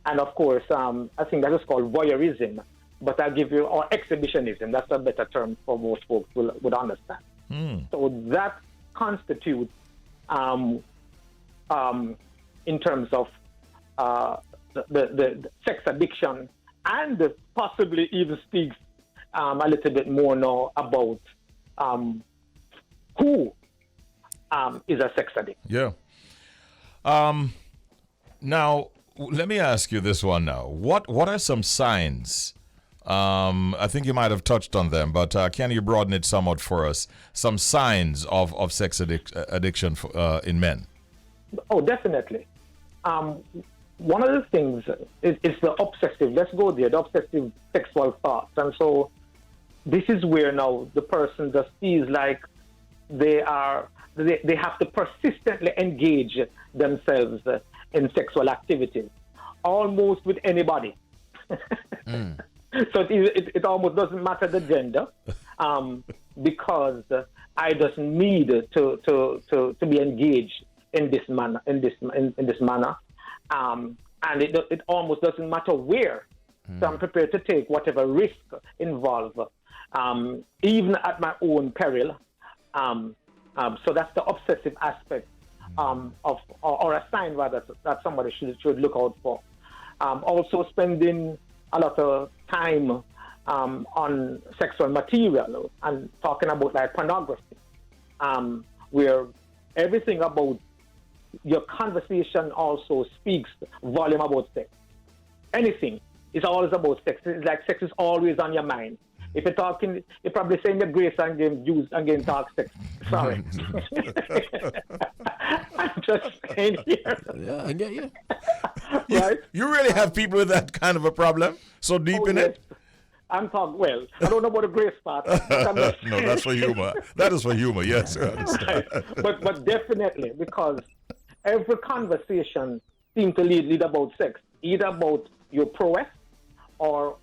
and of course, I think that is called voyeurism, but I'll give you, or exhibitionism, that's a better term for most folks would understand. So that constitutes, in terms of the sex addiction, and possibly even speaks a little bit more now about who is a sex addict. Yeah. Now, let me ask you this one now. What are some signs? I think you might have touched on them, but can you broaden it somewhat for us? Some signs of sex addiction in men. Oh, definitely. one of the things is the obsessive, let's go there, the obsessive sexual thoughts. And so this is where now the person just feels like they have to persistently engage themselves in sexual activities, almost with anybody. So it almost doesn't matter the gender, because I just need to be engaged in this manner, in this manner, and it almost doesn't matter where. So I'm prepared to take whatever risk involved, even at my own peril. So that's the obsessive aspect or a sign rather that somebody should look out for. Also spending a lot of time on sexual material and talking about like pornography, where everything about your conversation also speaks volume about sex. Anything is always about sex. It's like sex is always on your mind. If you're talking, you're probably saying the grace and again talk sex. Sorry. I'm just saying here. Yeah, I get you. Right? You really have people with that kind of a problem? So deep in it? I'm talking, well, I don't know about the grace part. No, that's for humor. That is for humor, yes. I understand. Right. But definitely, because every conversation seems to lead about sex, either about your prowess or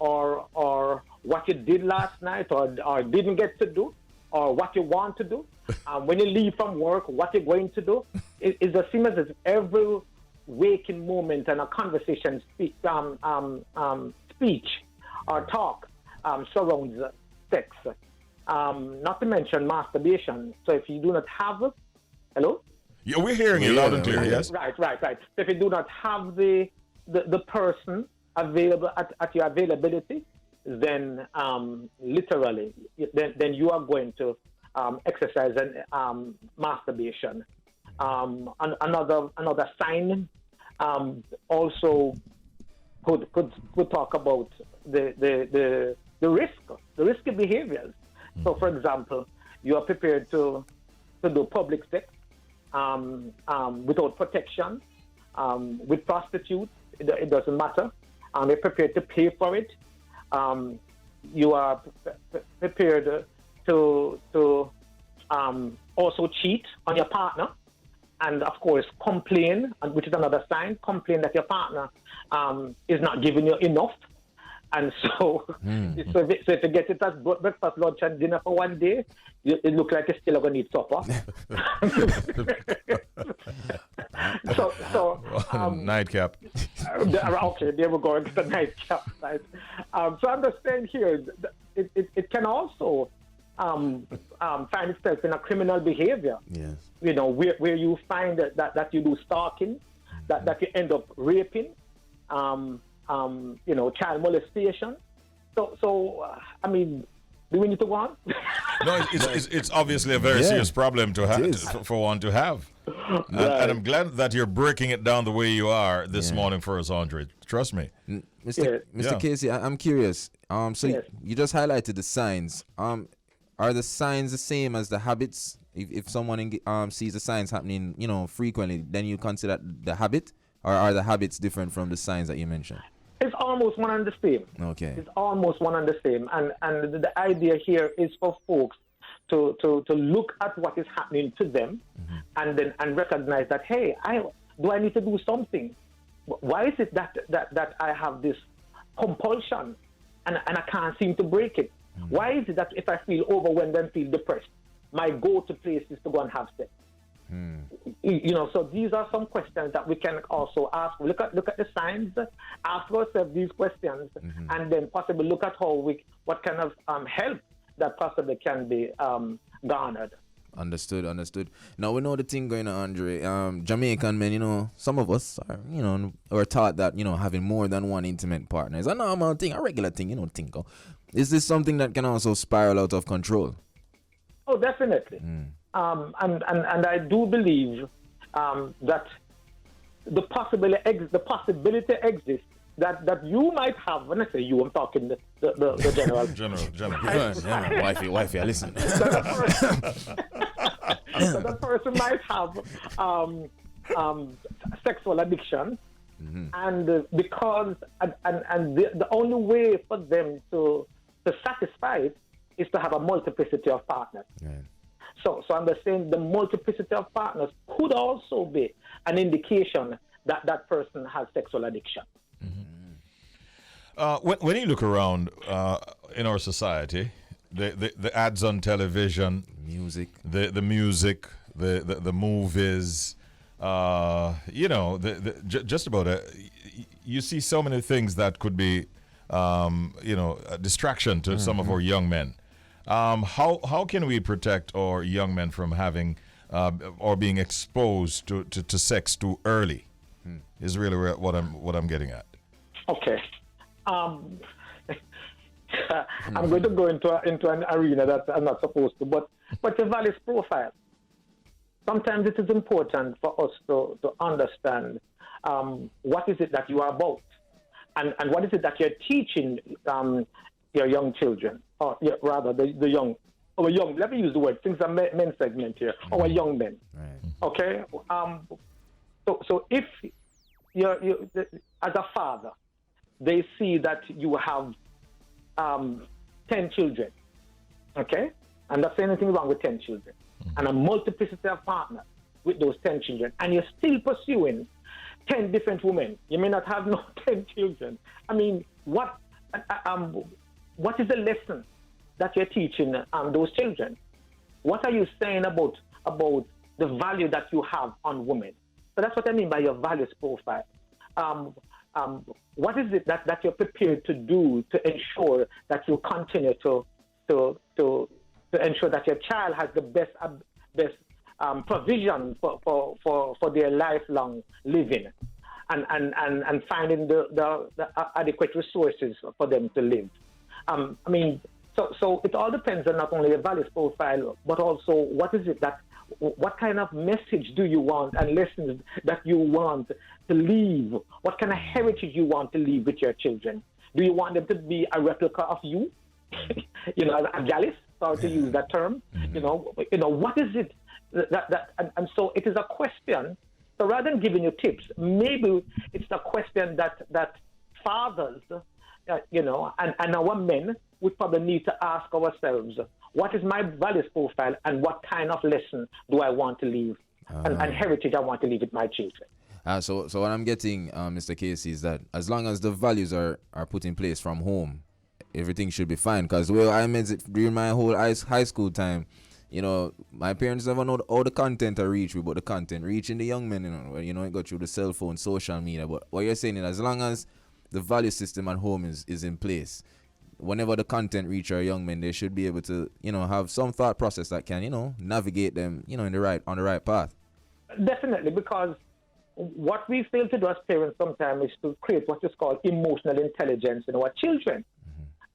what you did last night or didn't get to do, or what you want to do. When you leave from work, what you're going to do. It's the same as every waking moment and a conversation speech or talk surrounds sex. Not to mention masturbation. So if you do not have, hello? Yeah, we're hearing you loud and clear, yes. Right. So if you do not have the person available at your availability, then literally, then you are going to exercise masturbation. Another sign also could talk about the risky behaviors. So, for example, you are prepared to do public sex without protection, with prostitutes. It doesn't matter. You're prepared to pay for it. You are prepared to also cheat on your partner, and of course complain, which is another sign. Complain that your partner is not giving you enough, and so so if you get it as breakfast, lunch, and dinner for one day, it looks like you're still going to need supper. so nightcap. Okay, there we go. It's the nightcap. Right? So I'm just saying here, it can also find itself in a criminal behavior. Yes. You know, where you find that you do stalking, that you end up raping, child molestation. So I mean, do we need to go on? No, it's obviously a very serious problem to have for one to have. Right. And I'm glad that you're breaking it down the way you are this morning for us, Andre. Trust me. Mr. Casey, I'm curious. So you just highlighted the signs. Are the signs the same as the habits? If someone sees the signs happening, frequently, then you consider the habit, or are the habits different from the signs that you mentioned? It's almost one and the same. Okay. It's almost one and the same. And the idea here is for folks to look at what is happening to them, and recognize that, hey, do I need to do something? Why is it that I have this compulsion and I can't seem to break it? Why is it that if I feel overwhelmed and feel depressed, my go-to place is to go and have sex? So these are some questions that we can also ask. Look at the signs, ask ourselves these questions, and then possibly look at what kind of help that possibly can be garnered. Understood. Now we know the thing going on, Andre. Jamaican men, some of us are taught that having more than one intimate partner is a normal thing, a regular thing. Tinko. Is this something that can also spiral out of control? Oh, definitely. And I do believe that the possibility exists that you might have. When I say you, I'm talking the general. General. Wifey, listen. So the person might have sexual addiction, And because the only way for them to satisfy it is to have a multiplicity of partners. Right. So I'm just saying the multiplicity of partners could also be an indication that that person has sexual addiction. When you look around in our society, the ads on television, music, the music, the movies, just about it. You see so many things that could be, a distraction to some of our young men. How can we protect our young men from having or being exposed to sex too early? Is really what I'm getting at. Okay. I'm going to go into an arena that I'm not supposed to, but your values profile. Sometimes it is important for us to understand what is it that you are about, and what is it that you're teaching your young children, or rather the young. Let me use the word, since I'm men's segment here, our young men. Right. Okay. So if you as a father, they see that you have 10 children, okay? I'm not saying anything wrong with 10 children, and a multiplicity of partners with those 10 children, and you're still pursuing 10 different women. You may not have no 10 children. I mean, what is the lesson that you're teaching those children? What are you saying about the value that you have on women? So that's what I mean by your values profile. What is it that you're prepared to do to ensure that you continue to ensure that your child has the best provision for their lifelong living, and finding the adequate resources for them to live? So it all depends on not only your values profile, but also what kind of message do you want and lessons that you want to leave? What kind of heritage you want to leave with your children? Do you want them to be a replica of you? A Gallus, sorry to use that term. What is it and so it is a question. So rather than giving you tips, maybe it's a question that fathers, and our men would probably need to ask ourselves, what is my values profile and what kind of lesson do I want to leave and heritage I want to leave with my children? So what I'm getting, Mr. Casey, is that as long as the values are put in place from home, everything should be fine. Because I met it during my whole high school time. My parents never know all the content I reach with, but the content reaching the young men, it got through the cell phone, social media. But what you're saying is, as long as the value system at home is in place, whenever the content reach our young men, they should be able to, have some thought process that can, navigate them, on the right path. Definitely, because what we fail to do as parents sometimes is to create what is called emotional intelligence in our children.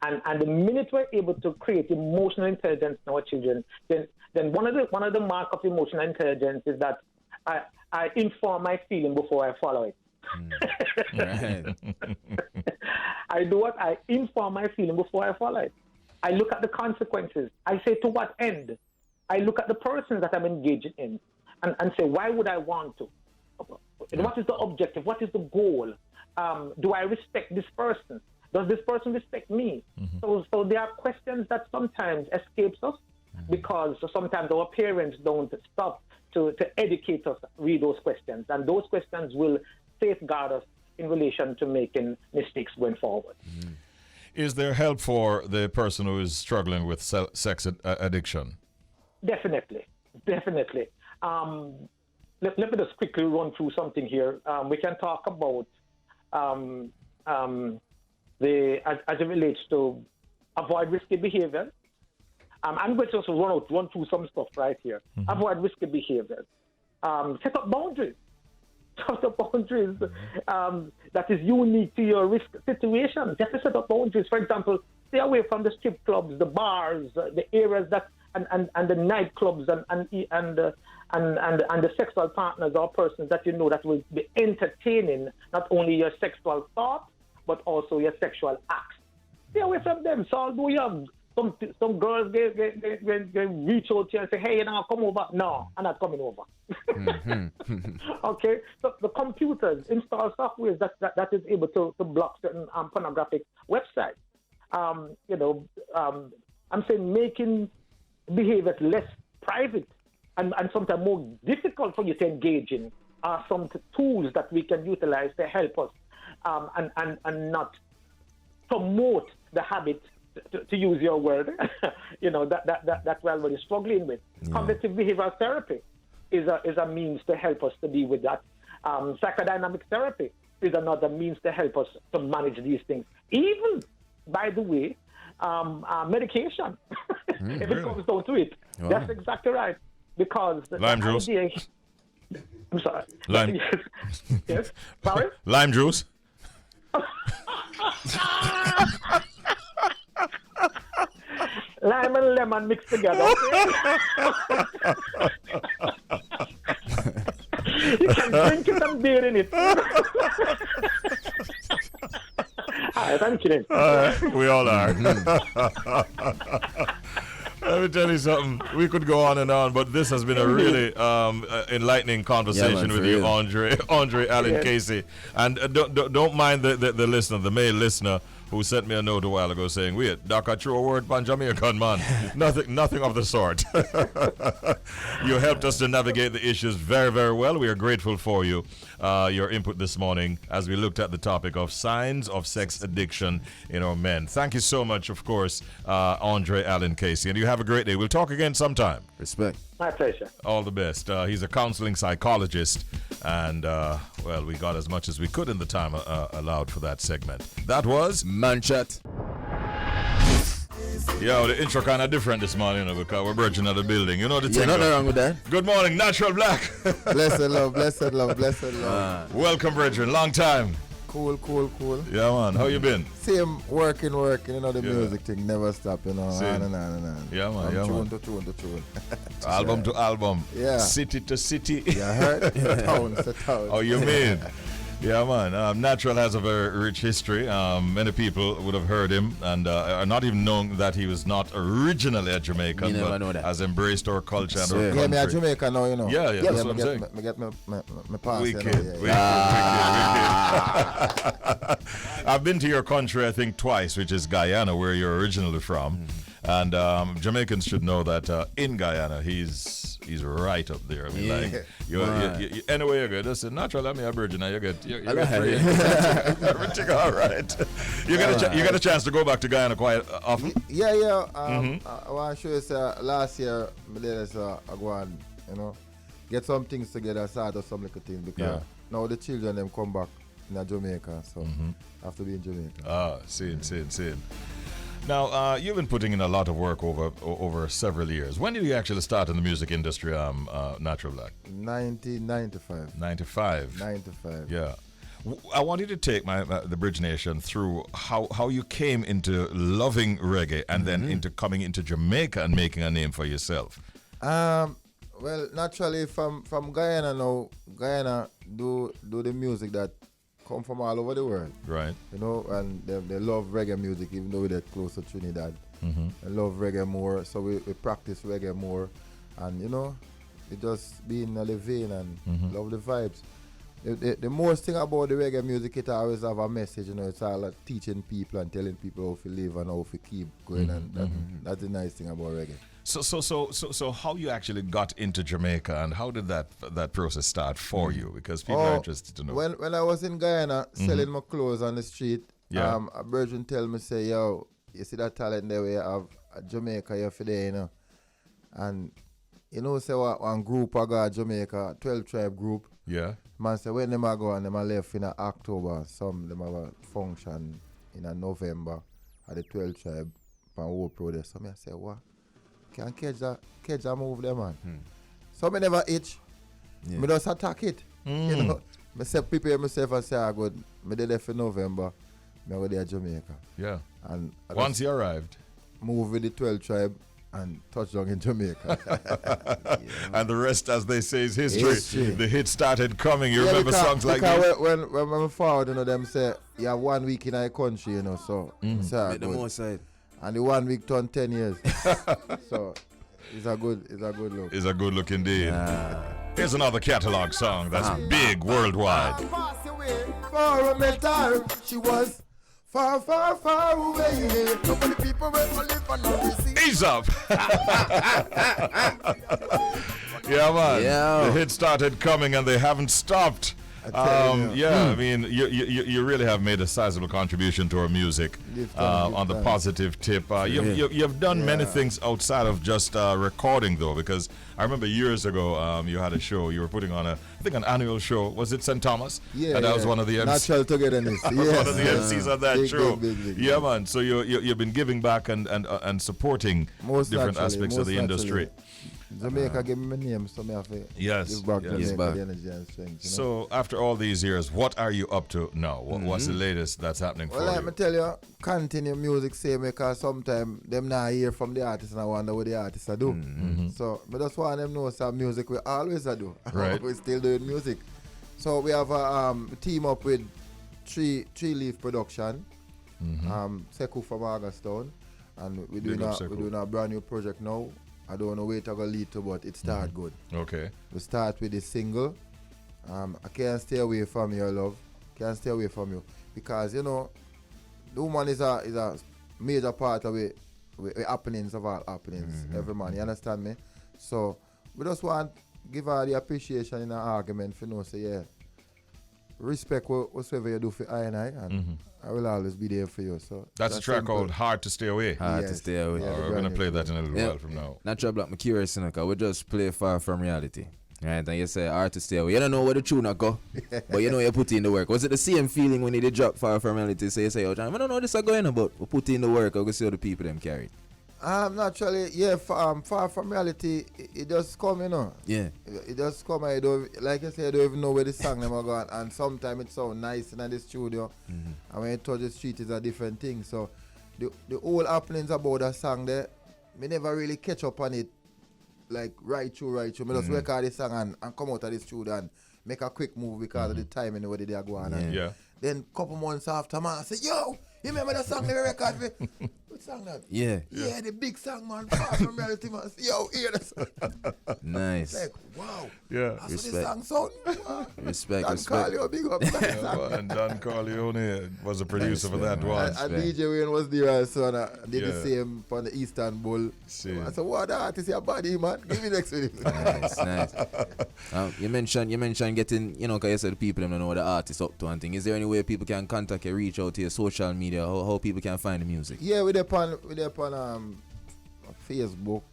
And the minute we're able to create emotional intelligence in our children, then one of the mark of emotional intelligence is that I inform my feeling before I follow it. Right. I do what? I inform my feeling before I follow it. I look at the consequences. I say, to what end? I look at the person that I'm engaging in and say, why would I want to? What is the objective? What is the goal? Do I respect this person? Does this person respect me? So there are questions that sometimes escapes us because sometimes our parents don't stop to educate us, read those questions. And those questions will safeguard us in relation to making mistakes going forward. Is there help for the person who is struggling with sex addiction? Definitely. Let me just quickly run through something here. We can talk about as it relates to avoid risky behavior. I'm going to also run through some stuff right here. Avoid risky behavior. Set up boundaries. That is unique to your risk situation. Just to set up boundaries. For example, stay away from the strip clubs, the bars, the areas that and the nightclubs and the sexual partners or persons that you know that will be entertaining not only your sexual thoughts but also your sexual acts. Stay away from them. So although you have some girls get reach out to you and say, hey, come over. No, I'm not coming over. Okay, so the computers install software that is able to block certain pornographic websites. I'm saying making behavior less private and sometimes more difficult for you to engage in are some tools that we can utilize to help us and not promote the habit, to use your word, that we're already struggling with. Yeah. Cognitive behavioral therapy is a means to help us to deal with that. Psychodynamic therapy is another means to help us to manage these things. Even, by the way, medication, if it comes down to it. Wow. That's exactly right. Because lime juice. I'm sorry. Lime. Yes. Sorry. Lime juice. Lime and lemon mixed together. You can drink it and beer in it. I'm kidding. We all are. Let me tell you something. We could go on and on, but this has been a really enlightening conversation with you, Andre Allen Casey. And don't mind the listener, the male listener, who sent me a note a while ago saying, wait, Doc, I threw a word pan Jamaican, man. Nothing of the sort. You helped us to navigate the issues very, very well. We are grateful for you, your input this morning as we looked at the topic of signs of sex addiction in our men. Thank you so much, of course, Andre Allen Casey. And you have a great day. We'll talk again sometime. Respect. My pleasure. All the best. He's a counseling psychologist. And, we got as much as we could in the time allowed for that segment. That was Manchat. Yo, the intro kind of different this morning, because we're bridging out the building. You know the thing. Nothing wrong with that. Good morning, Natural Black. Blessed love, blessed love, blessed love. Welcome, brethren. Long time. Cool. Yeah, man. How you been? Same, working. The music thing never stop, on and on. Yeah, man. Tune to tune. Album to album. Yeah. City to city. Yeah, heard? Town to town. Oh, you mean? Yeah, man. Natural has a very rich history. Many people would have heard him and are not even knowing that he was not originally a Jamaican, but has embraced our culture and our country. Yeah, me a Jamaican now, Yeah, that's what I'm saying. Me get my pass. Wicked. I've been to your country, I think, twice, which is Guyana, where you're originally from. And Jamaicans should know that in Guyana, he's right up there. I mean, you anyway, you're good. Listen, Natural, I'm a virgin, you're good. You're free. Everything all right. You get a chance to go back to Guyana quite often? Yeah. I want to show you, last year, I go and, get some things together, sort of some little things, because now the children, them come back in Jamaica, so I have to be in Jamaica. Seeing. Now, you've been putting in a lot of work over several years. When did you actually start in the music industry, Natural Black? 1995. 95. Yeah. I want you to take the Bridge Nation through how you came into loving reggae and then into coming into Jamaica and making a name for yourself. Well, naturally, from Guyana now, Guyana do the music that come from all over the world. Right. And they love reggae music, even though they're close to Trinidad. They love reggae more, so we practice reggae more. And, we just be in the vein and love the vibes. The most thing about the reggae music, it always have a message, it's all like teaching people and telling people how to live and how to keep going. And that's the nice thing about reggae. So how you actually got into Jamaica and how did that process start for you? Because people are interested to know. When I was in Guyana selling my clothes on the street, a virgin tell me, say, yo, you see that talent there we have at Jamaica here for there, And say one group I got Jamaica, 12 tribe group. Yeah. Man say when them I go and them I left in October, some them have a function in November at the 12 tribe on Wopro there. So I say, what? Can catch that move there, man. So I never itch. I just attack it. I prepare myself and say, I go, I did there for November. I go there to Jamaica. Yeah. And once you arrived, move with the 12 tribe and touch down in Jamaica. And the rest, as they say, is history. The hit started coming. You remember songs like this? When I'm forward, them say, you have 1 week in our country, so. Make the most side. And the 1 week turned 10 years. So it's a good look. It's a good look indeed. Here's another catalog song that's big worldwide. For a metal, she was far, far, far away. Nobody people will live on the Ease up. Yeah, man. Yeah. The hits started coming and they haven't stopped. I mean, you really have made a sizable contribution to our music on the positive tip. You've done many things outside of just recording, though, because I remember years ago you had a show. You were putting on I think an annual show. Was it St. Thomas? Yeah, and I was one of the MCs. Natural Togetherness. I was one of the MCs on that show. Big. Yeah, man. So you've been giving back and supporting different aspects of the industry. Jamaica gave me my name, so I have to give back Jamaica the energy and strength. You know? So after all these years, what are you up to now? What's the latest that's happening for you? Well, let me tell you, continue music same because sometimes them not hear from the artist and I wonder what the artist do. So I just want them know some music we always do. Right. We still doing music. So we have a team up with Three Leaf Production, Sekou from Augustown, and we're doing a brand new project now. I don't know where it's going to lead to, but it started good. Okay. We start with the single. I can't stay away from your love. Can't stay away from you. Because, you know, the woman is a major part of the happenings of all happenings. Every man, you understand me? So, we just want to give her the appreciation in an argument for say, yeah, respect whatsoever you do for I and I will always be there for you. So that's a track simple. called Hard to Stay Away. Hard to Stay Away. We're going to play that in a little while from now. Natural Black, I'm curious, because we just play Far From Reality. Right, and you say Hard to Stay Away. You don't know where the tune go, but you know you put in the work. Was it the same feeling when you did drop Far From Reality? So you say, oh, John, I don't know this is going on, but we put in the work, we see how the people them carry. Naturally, Far From Reality, it just come, you know. Yeah. It just come, I don't, like I said, I don't even know where the song them are going. And sometimes it sounds nice in the studio. And when you touch the street, it's a different thing. So the whole happenings about that song there, me never really catch up on it, like right through. Me just record the song and come out of the studio and make a quick move because of the time and where they are going. Yeah. Then couple months after, man, I say, yo, you remember that song they record for? What song that? Yeah. Yeah, the big song, man. Far From Reality, man. Yo, hear that song. Nice. Like, wow. Yeah. That's what this song sound. Respect. Don Carleo, big up. And Don Corleone was a producer for that one. And DJ Wayne was there also, and I did the same on the Eastern Bull. I said, what the artist your body, man? Give me next with him. Nice. You mentioned getting, you know, because you said people don't know what the artist up to and thing. Is there any way people can contact you, reach out to your social media, how people can find the music? Yeah, we're on Facebook,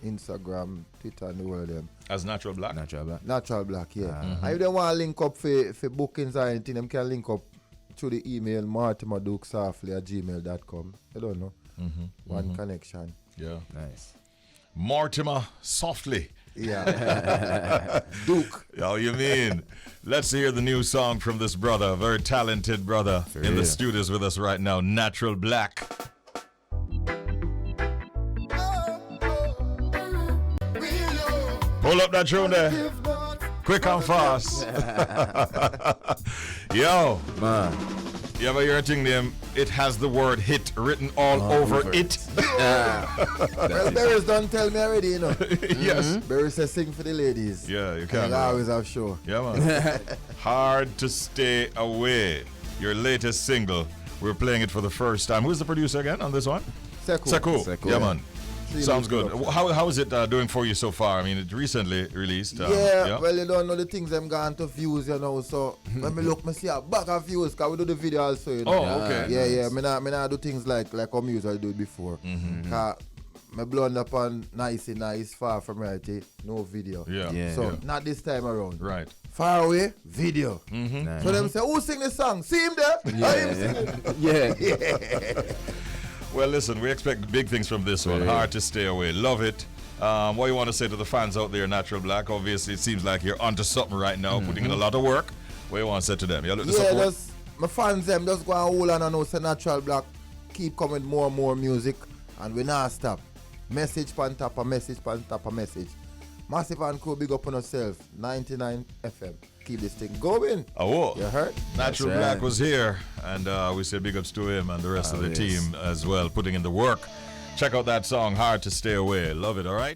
Instagram, Twitter, and all of them. As Natural Black? Natural Black, yeah. And if they want to link up for bookings or anything, them can link up through the email mortimerdukesoftly@gmail.com. I don't know. One connection. Yeah. Nice. Mortimer Softly. Yeah. Duke. Oh, you mean? Let's hear the new song from this brother, a very talented brother in the studios with us right now, Natural Black. Pull up that tune there. Quick and fast. Yo, man. You ever hear a thing named It Has the Word Hit written all over it? Well, Barry's done tell me already, you know. Yes. Barry says sing for the ladies. Yeah, you can. I always have show. Yeah, man. Hard to Stay Away. Your latest single. We're playing it for the first time. Who's the producer again on this one? Sekou. Yeah, man. Sounds good. How is it doing for you so far? I mean, it recently released. Well, you don't know the things I'm going to views, you know. So when me look, me see a bag of views because we do the video also, you know. Oh, okay. Yeah. Me not do things like how me usually do it before. Because me blonde up on nice, Far From Reality, no video. Yeah. So not this time around. Right. Far Away, video. Nice. So them say, who sing the song? See him there? Yeah. Well, listen, we expect big things from this one. Hard to Stay Away. Love it. What you want to say to the fans out there, Natural Black? Obviously, it seems like you're onto something right now, putting in a lot of work. What you want to say to them? Just my fans, them just go and hold on and know, say Natural Black keep coming more and more music, and we not stop. Message pan top of message pan top of message. Massive and cool, big up on yourself. 99 FM. Keep this thing going. Oh, you heard? Natural That's Black right. was here, and we say big ups to him and the rest of the yes. team as well, putting in the work. Check out that song, Hard to Stay Away. Love it, all right?